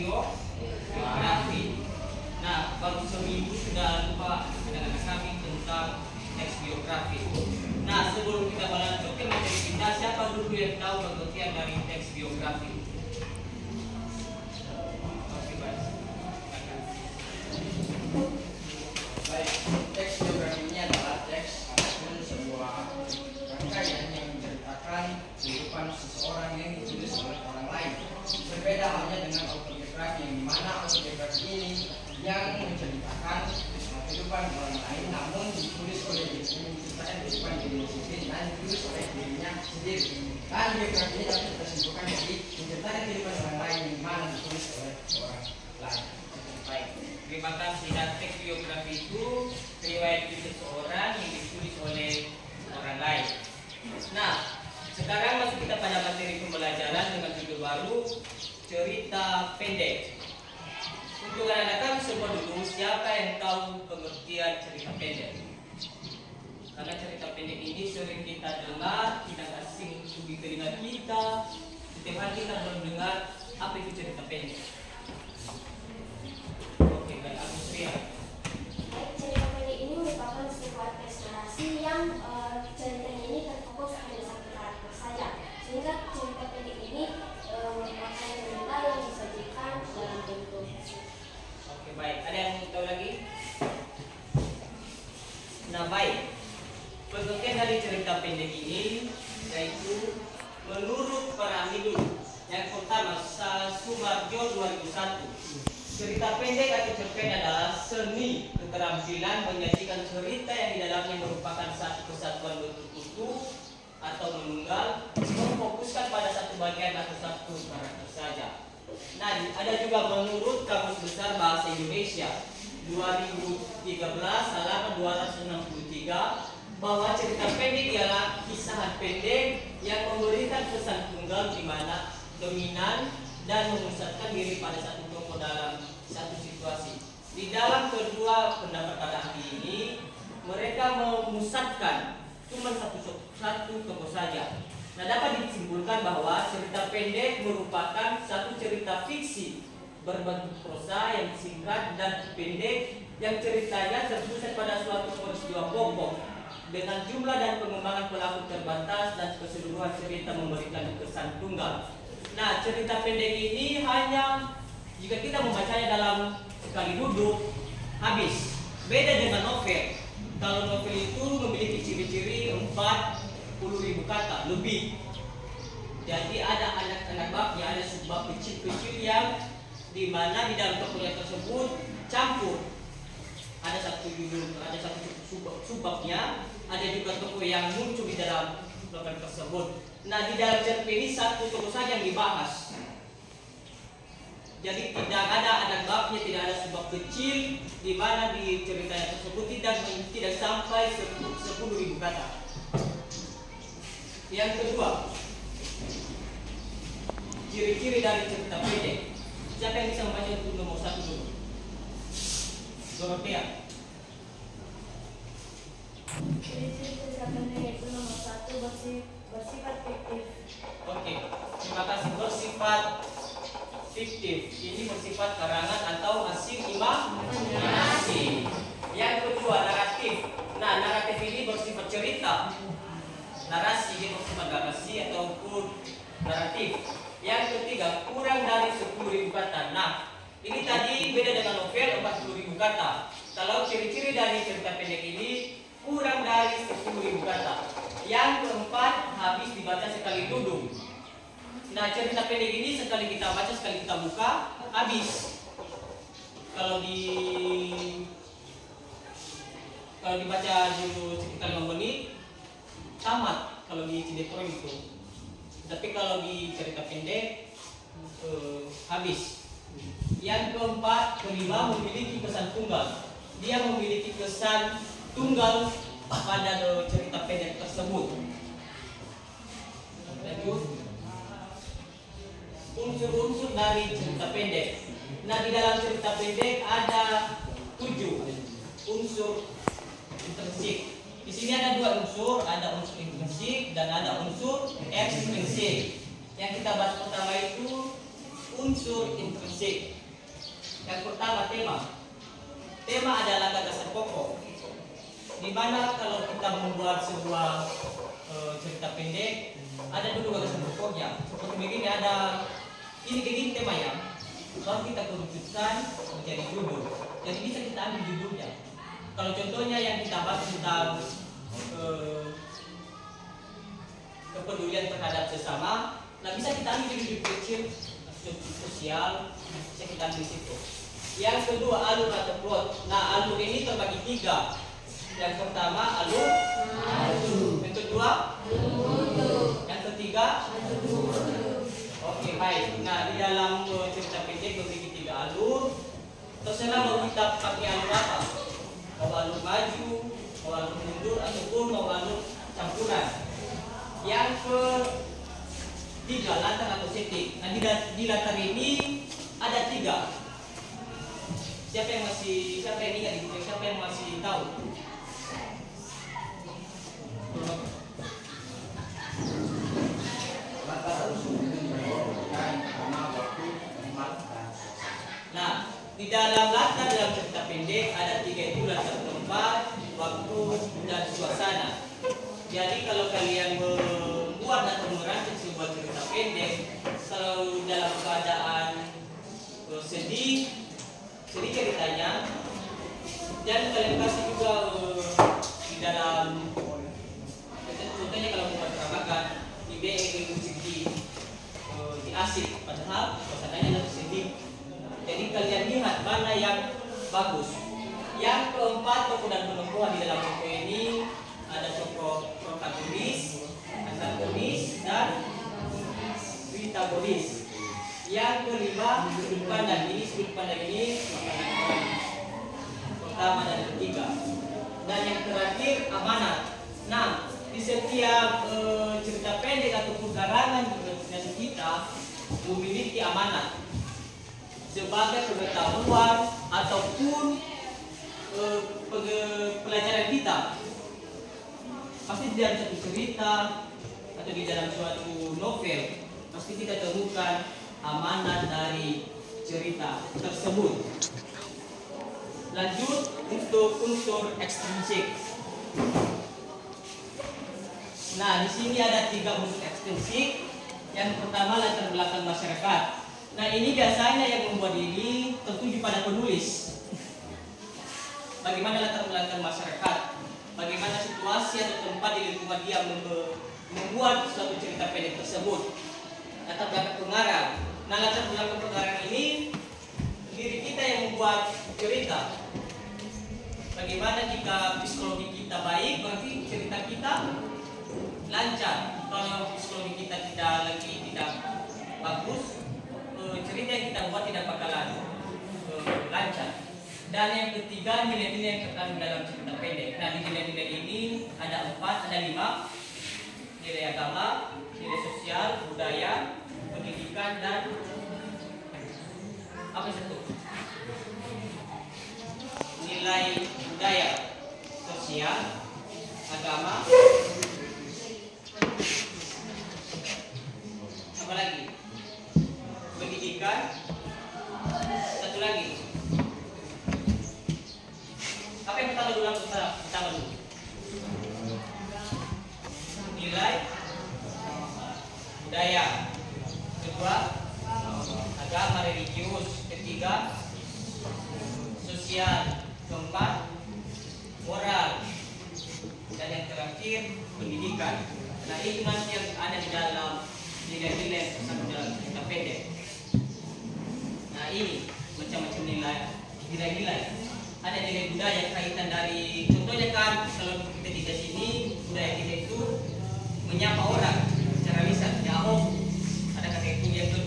biografi. Nah, baru seminggu sudah lupa dengan kami tentang teks biografi. Nah, sebelum kita lanjut ke materi kita, siapa dulu yang tahu pengertian dari teks biografi? Baik, teks biografi ini adalah teks ataupun sebuah rangkaian yang menceritakan kehidupan seseorang yang ditulis oleh orang lain. Berbeda halnya dengan autobiografi, yang dimana autobiografi ini yang menceritakan kehidupan orang lain, namun ditulis oleh dirinya, menceritakan kehidupan dirinya sendiri dan ditulis oleh dirinya sendiri. Dan biografi ini dapat kita simpulkan jadi menceritakan kehidupan orang lain yang dimana ditulis oleh orang lain. Baik, terima kasih. Dan teks biografi itu riwayat hidup seseorang yang ditulis oleh orang lain. Nah, sekarang masuk kita pada materi pembelajaran dengan judul baru, cerita pendek. Untuk anak-anak semua dulu, siapa yang tahu pengertian cerita pendek? Karena cerita pendek ini sering kita dengar, tidak asing di telinga kita. Setiap hari kita mendengar apa itu cerita pendek. Oke, baik, aku Sria. Cerita pendek ini merupakan sebuah teks narasi yang ceritanya ini terfokus pada satu karakter saja. Sehingga cerita pendek ini merupakan cerita yang disajikan dalam bentuk. Oke, baik. Ada yang tahu lagi? Nah, baik. Pengertian dari cerita pendek ini yaitu menurut para ahli dulu. Yang pertama, Sumarjo 2001. Cerita pendek atau cerpen adalah seni keterampilan menyajikan cerita yang di dalamnya merupakan satu kesatuan bentuk utuh atau menunggal, memfokuskan pada satu bagian atau satu karakter saja. Nah, ada juga menurut Kamus Besar Bahasa Indonesia 2013 halaman 263 bahwa cerita pendek ialah kisahan pendek yang memberikan pesan tunggal di mana dominan dan memusatkan diri pada satu tokoh dalam satu situasi. Di dalam kedua pendapat para ahli ini, mereka memusatkan cuma satu tokoh saja. Nah, dapat disimpulkan bahwa cerita pendek merupakan satu cerita fiksi berbentuk prosa yang singkat dan pendek yang ceritanya terpusat pada suatu peristiwa pokok dengan jumlah dan pengembangan pelaku terbatas dan keseluruhan cerita memberikan kesan tunggal. Nah, cerita pendek ini hanya jika kita membacanya dalam sekali duduk habis. Beda dengan novel. Kalau novel itu memiliki ciri-ciri 40.000 kata lebih. Jadi ada anak-anak babnya, ada subbab kecil-kecil yang dimana di dalam tokohnya tersebut campur. Ada satu judul, ada satu subbabnya, ada juga tokoh yang muncul di dalam novel tersebut. Nah, di dalam cerpen ini satu tokoh saja yang dibahas. Jadi tidak ada anak babnya, tidak ada subbab kecil di mana di ceritanya tersebut tidak sampai 10.000 kata. Yang kedua, ciri-ciri dari cerita pendek. Siapa yang bisa membaca untuk nomor 1 dulu? Dorothea. Ciri-ciri cerita pendek itu nomor 1 bersifat fiktif. Oke, terima kasih. Bersifat fiktif. Ini bersifat karangan atau hasil imajinasi. Yang kedua, naratif. Nah, naratif ini bersifat cerita. Narasi dia bersifat narasi ataupun naratif. Yang ketiga, kurang dari 10.000 kata. Nah, ini tadi beda dengan novel 40.000 kata. Kalau ciri-ciri dari cerita pendek ini kurang dari 10.000 kata. Yang keempat, habis dibaca sekali duduk. Nah, cerita pendek ini sekali kita baca, sekali kita buka, habis. Kalau dibaca dulu sekitar 5 menit, tamat. Kalau di sinetron itu. Tapi kalau di cerita pendek habis. Yang keempat, kelima memiliki kesan tunggal. Dia memiliki kesan tunggal pada cerita pendek tersebut. Lanjut. Unsur-unsur dari cerita pendek. Nah, di dalam cerita pendek ada 7 unsur intrinsik. Di sini ada 2 unsur, ada unsur intrinsik dan ada unsur ekstrinsik. Yang kita bahas pertama itu unsur intrinsik. Yang pertama tema. Tema adalah gagasan pokok. Di mana kalau kita membuat sebuah cerita pendek, ada dulu gagasan pokoknya. Seperti begini ada ini tema ya. Baru kita kerucutkan menjadi judul. Jadi bisa kita ambil judulnya. Kalau contohnya yang kita bahas tentang kepedulian terhadap sesama, nah bisa kita ambil judul kecil sosial, bisa kita ambil situ. Yang kedua alur atau plot. Nah alur ini terbagi 3. Yang pertama alur, yang kedua, yang ketiga. Oke baik. Nah di dalam cerita pendek memiliki 3 alur. Terserah mau kita pakai alur apa, mau alur maju, mau alur mundur, ataupun mau alur campuran. Yang ketiga latar atau setting. Nah di latar ini ada 3. Siapa yang ingat gitu? Siapa yang masih tahu? Nah, di dalam latar dalam cerita pendek ada 3 itu latar tempat, waktu, dan suasana. Jadi kalau kalian membuat atau merancang sebuah cerita pendek, kalau dalam keadaan sedih ceritanya, dan kalian kasih juga di dalam contohnya kalau mau pertamakan di musik di asik, padahal suasananya lebih sedih. Jadi kalian lihat mana yang bagus. Yang keempat, tokoh dan penemuan di dalam buku ini ada tokoh protagonis, antagonis, dan protagonis. Yang kelima, sudut pandang ini pertama dan ketiga. Dan yang terakhir amanat. Nah, di setiap cerita pendek ataupun karangan imajinasi kita memiliki amanat sebagai pengetahuan ataupun pelajaran kita. Pasti di dalam satu cerita atau di dalam suatu novel pasti kita temukan amanat dari cerita tersebut. Lanjut untuk unsur ekstrinsik. Nah, di sini ada 3 unsur ekstrinsik. Yang pertama latar belakang masyarakat. Nah, ini biasanya yang membuat ini tertuju pada penulis. Bagaimana latar belakang masyarakat? Bagaimana situasi atau tempat di lingkungan dia membuat suatu cerita pendek tersebut. Latar belakang pengarang. Nah, latar belakang pengarang ini diri kita yang membuat cerita. Bagaimana jika psikologi kita baik, berarti cerita kita lancar. Kalau psikologi kita tidak bagus, cerita yang kita buat tidak bakalan lancar. Dan yang ketiga, nilai-nilai yang terkandung dalam cerita pendek. Nah, nilai-nilai ini ada 5. Nilai agama, nilai sosial, budaya, pendidikan, dan apa itu? Nilai budaya, sosial, agama, apa lagi? Pendidikan, satu lagi. Apa yang pertama dulu? Pertama dulu. Nilai budaya. Kedua, agama religius. Ketiga, sosial. Keempat, moral. Dan yang terakhir, pendidikan. Nah, itu nanti yang ada di dalam nilai-nilai dalam cerita pendek. Nah, ini macam-macam nilai. Ada nilai budaya kaitan dari, contohnya kan kalau